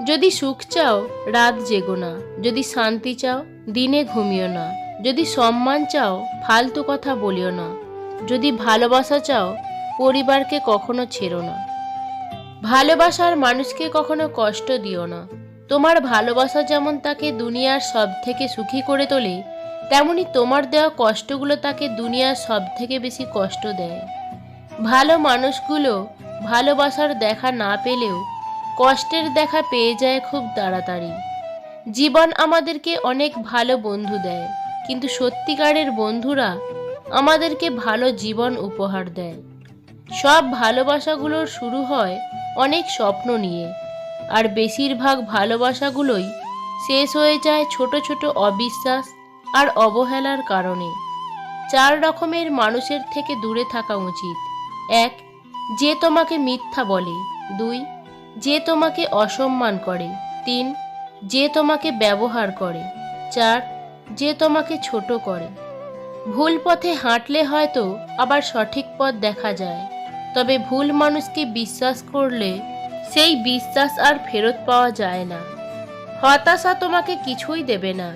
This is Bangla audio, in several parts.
যদি সুখ চাও রাত জেগো না, যদি শান্তি চাও দিনে ঘুমিও না, যদি সম্মান চাও ফালতু কথা বলিও না, যদি ভালোবাসা চাও পরিবারকে কখনো ছেড়ো না। ভালোবাসার মানুষকে কখনো কষ্ট দিও না। তোমার ভালোবাসা যেমন তাকে দুনিয়ার সব থেকে সুখী করে তোলে, তেমনি তোমার দেওয়া কষ্টগুলো তাকে দুনিয়ার সব থেকে বেশি কষ্ট দেয়। ভালো মানুষগুলো ভালোবাসার দেখা না পেলেও কষ্টের দেখা পেয়ে যায় খুব তাড়াতাড়ি। জীবন আমাদেরকে অনেক ভালো বন্ধু দেয়, কিন্তু সত্যিকারের বন্ধুরা আমাদেরকে ভালো জীবন উপহার দেয়। সব ভালোবাসাগুলোর শুরু হয় অনেক স্বপ্ন নিয়ে, আর বেশিরভাগ ভালোবাসাগুলোই শেষ হয়ে যায় ছোট ছোট অবিশ্বাস আর অবহেলার কারণে। 4 রকমের মানুষের থেকে দূরে থাকা উচিত। 1. যে তোমাকে মিথ্যা বলে। 2. যে তোমাকে অসম্মান করে। 3. যে তোমাকে ব্যবহার করে। 4. যে তোমাকে ছোট করে। ভুল পথে হাঁটলে হয়তো আবার সঠিক পথ দেখা যায়, তবে ভুল মানুষকে বিশ্বাস করলে সেই বিশ্বাস আর ফেরত পাওয়া যায় না। হতাশা তোমাকে কিছুই দেবে না,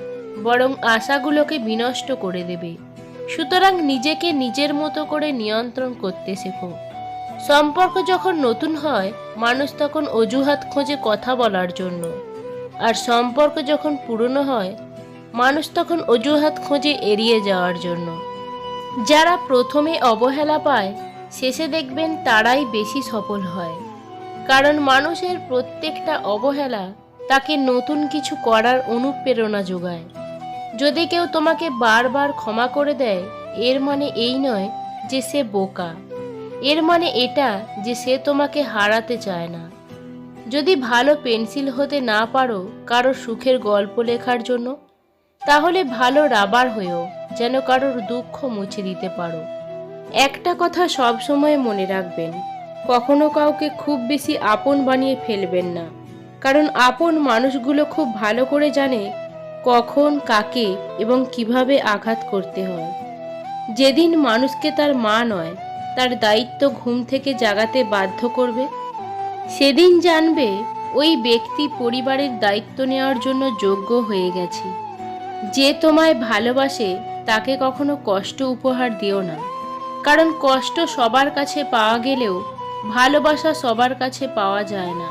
বরং আশাগুলোকে বিনষ্ট করে দেবে। সুতরাং নিজেকে নিজের মতো করে নিয়ন্ত্রণ করতে শেখো। সম্পর্ক যখন নতুন হয় মানুষ তখন অজুহাত খোঁজে কথা বলার জন্য, আর সম্পর্ক যখন পুরনো হয় মানুষ তখন অজুহাত খোঁজে এড়িয়ে যাওয়ার জন্য। যারা প্রথমে অবহেলা পায় শেষে দেখবেন তারাই বেশি সফল হয়, কারণ মানুষের প্রত্যেকটা অবহেলা তাকে নতুন কিছু করার অনুপ্রেরণা যোগায়। যদি কেউ তোমাকে বারবার ক্ষমা করে দেয়, এর মানে এই নয় যে সে বোকা, এর মানে এটা যে সে তোমাকে হারাতে চায় না। যদি ভালো পেন্সিল হতে না পারো কারো সুখের গল্প লেখার জন্য, তাহলে ভালো রাবার হয়েও যেন কারোর দুঃখ মুছে দিতে পারো। একটা কথা সব সময় মনে রাখবেন, কখনো কাউকে খুব বেশি আপন বানিয়ে ফেলবেন না, কারণ আপন মানুষগুলো খুব ভালো করে জানে কখন কাকে এবং কিভাবে আঘাত করতে হয়। যেদিন মানুষকে তার মা নয় তার দায়িত্ব ঘুম থেকে জাগাতে বাধ্য করবে, সেদিন জানবে ওই ব্যক্তি পরিবারের দায়িত্ব নেওয়ার জন্য যোগ্য হয়ে গেছে। যে তোমায় ভালোবাসে তাকে কখনো কষ্ট উপহার দিও না, কারণ কষ্ট সবার কাছে পাওয়া গেলেও ভালোবাসা সবার কাছে পাওয়া যায় না।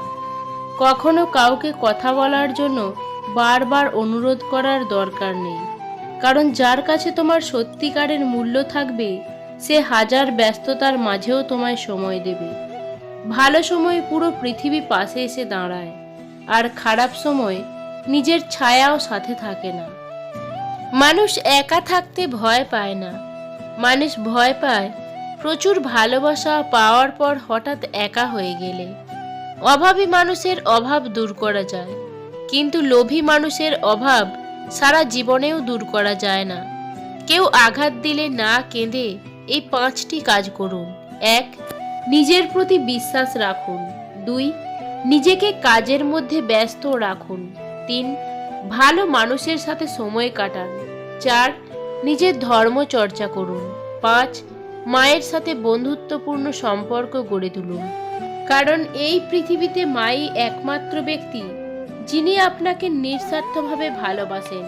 কখনো কাউকে কথা বলার জন্য বারবার অনুরোধ করার দরকার নেই, কারণ যার কাছে তোমার সত্যিকারের মূল্য থাকবে সে হাজার ব্যস্ততার মাঝেও তোমায় সময় দেবে। ভালো সময় পুরো পৃথিবী পাশে এসে দাঁড়ায়, আর খারাপ সময় নিজের ছায়াও সাথে থাকে না। মানুষ একা থাকতে ভয় পায় না, মানুষ ভয় পায় প্রচুর ভালোবাসা পাওয়ার পর হঠাৎ একা হয়ে গেলে। অভাবী মানুষের অভাব দূর করা যায়, কিন্তু লোভী মানুষের অভাব সারা জীবনেও দূর করা যায় না। কেউ আঘাত দিলে না কেঁদে এই 5টি কাজ করুন। 1. নিজের প্রতি বিশ্বাস রাখুন। 2. নিজেকে কাজের মধ্যে ব্যস্ত রাখুন। 3. ভালো মানুষের সাথে সময় কাটান। 4. নিজের ধর্ম চর্চা করুন। 5. মায়ের সাথে বন্ধুত্বপূর্ণ সম্পর্ক গড়ে তুলুন, কারণ এই পৃথিবীতে মাই একমাত্র ব্যক্তি যিনি আপনাকে নিঃস্বার্থভাবে ভালোবাসেন।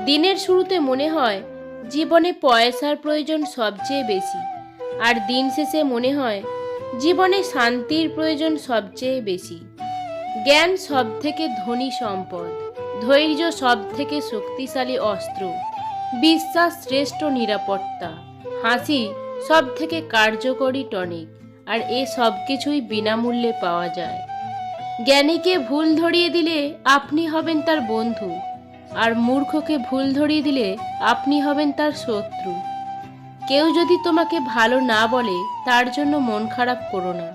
দিনের শুরুতে মনে হয় জীবনে পয়সার প্রয়োজন সবচেয়ে বেশি, আর দিন শেষে মনে হয় জীবনে শান্তির প্রয়োজন সবচেয়ে বেশি। জ্ঞান সব থেকে ধনী সম্পদ, ধৈর্য সব থেকে শক্তিশালী অস্ত্র, বিশ্বাস শ্রেষ্ঠ নিরাপত্তা, হাসি সব থেকে কার্যকরী টনিক, আর এ সব কিছুই বিনামূল্যে পাওয়া যায়। জ্ঞানীকে ভুল ধরিয়ে দিলে আপনি হবেন তার বন্ধু, আর মূর্খকে ভুল ধরিয়ে দিলে আপনি হবেন তার শত্রু। কেউ যদি তোমাকে ভালো না বলে তার জন্য মন খারাপ করো না,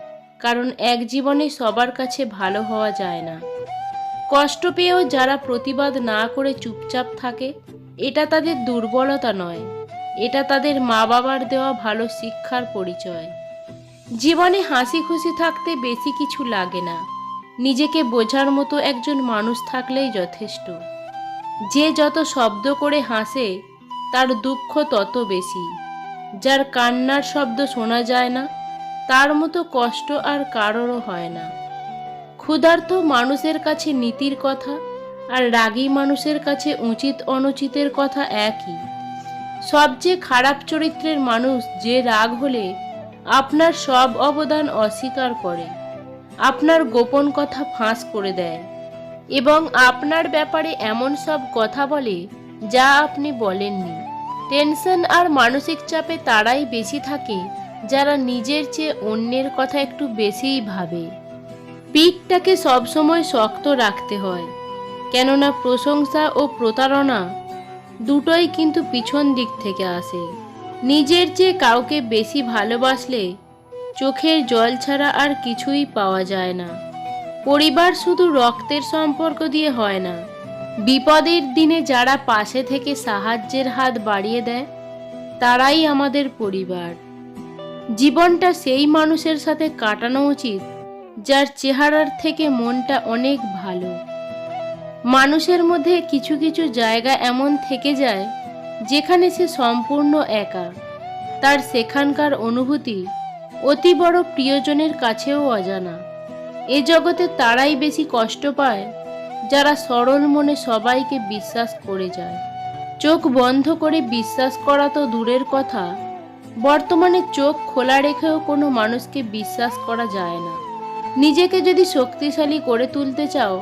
কারণ এক জীবনে সবার কাছে ভালো হওয়া যায় না। কষ্ট পেয়েও যারা প্রতিবাদ না করে চুপচাপ থাকে, এটা তাদের দুর্বলতা নয়, এটা তাদের মা বাবার দেওয়া ভালো শিক্ষার পরিচয়। জীবনে হাসি খুশি থাকতে বেশি কিছু লাগে না, নিজেকে বোঝার মতো একজন মানুষ থাকলেই যথেষ্ট। যে যত শব্দ করে হাসে তার দুঃখ তত বেশি, যার কান্নার শব্দ শোনা যায় না তার মতো কষ্ট আর কারোরও হয় না। ক্ষুধার্ত মানুষের কাছে নীতির কথা আর রাগী মানুষের কাছে উচিত অনুচিতের কথা একই। সবচেয়ে খারাপ চরিত্রের মানুষ যে রাগ হলে আপনার সব অবদান অস্বীকার করে, আপনার গোপন কথা ফাঁস করে দেয় এবং আপনার ব্যাপারে এমন সব কথা বলে যা আপনি বলেননি। টেনশন আর মানসিক চাপে তারাই বেশি থাকে যারা নিজের চেয়ে অন্যের কথা একটু বেশিই ভাবে। পিঠটাকে সবসময় শক্ত রাখতে হয়, কেননা প্রশংসা ও প্রতারণা দুটোই কিন্তু পিছন দিক থেকে আসে। নিজের চেয়ে কাউকে বেশি ভালোবাসলে চোখের জল ছাড়া আর কিছুই পাওয়া যায় না। পরিবার শুধু রক্তের সম্পর্ক দিয়ে হয় না, বিপদের দিনে যারা পাশে থেকে সাহায্যের হাত বাড়িয়ে দেয় তারাই আমাদের পরিবার। জীবনটা সেই মানুষের সাথে কাটানো উচিত যার চেহারার থেকে মনটা অনেক ভালো। মানুষের মধ্যে কিছু কিছু জায়গা এমন থেকে যায় যেখানে সে সম্পূর্ণ একা, তার সেখানকার অনুভূতি অতি বড় প্রিয়জনের কাছেও অজানা। এ জগতে তারাই বেশি কষ্ট পায় যারা সরল মনে সবাইকে বিশ্বাস করে যায়। চোখ বন্ধ করে বিশ্বাস করা তো দূরের কথা, বর্তমানে চোখ খোলা রেখেও কোনো মানুষকে বিশ্বাস করা যায় না। নিজেকে যদি শক্তিশালী করে তুলতে চাও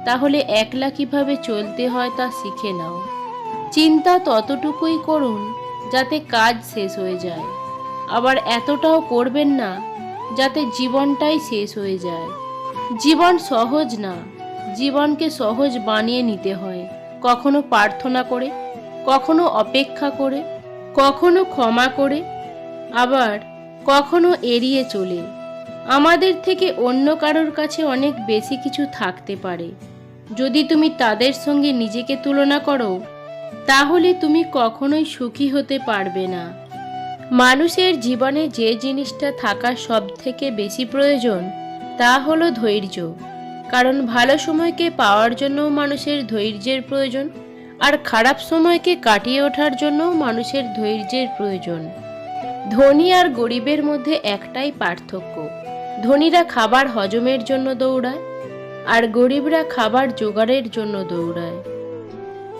তাহলে একলা কিভাবে চলতে হয় তা শিখে নাও। চিন্তা ততটুকুই করুন যাতে কাজ শেষ হয়ে যায়, আবার এতটাও করবেন না যাতে জীবনটাই শেষ হয়ে যায়। জীবন সহজ না, জীবনকে সহজ বানিয়ে নিতে হয়, কখনো প্রার্থনা করে, কখনো অপেক্ষা করে, কখনো ক্ষমা করে, আবার কখনো এড়িয়ে চলে। আমাদের থেকে অন্য কারোর কাছে অনেক বেশি কিছু থাকতে পারে। যদি তুমি তাদের সঙ্গে নিজেকে তুলনা করো তাহলে তুমি কখনোই সুখী হতে পারবে না। মানুষের জীবনে যে জিনিসটা থাকার সব থেকে বেশি প্রয়োজন তা হলো ধৈর্য। কারণ ভালো সময়কে পাওয়ার জন্য মানুষের ধৈর্যের প্রয়োজন, আর খারাপ সময়কে কাটিয়ে ওঠার জন্য মানুষের ধৈর্যের প্রয়োজন। ধনী আর গরিবের মধ্যে একটাই পার্থক্য, ধনীরা খাবার হজমের জন্য দৌড়ায় আর গরিবরা খাবার জোগাড়ের জন্য দৌড়ায়।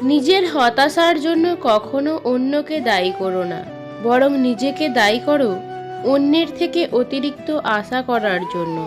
নিজের হতাশার জন্য কখনো অন্যকে দায়ী করো না, বরং নিজেকে দায়ী করো অন্যের থেকে অতিরিক্ত আশা করার জন্য।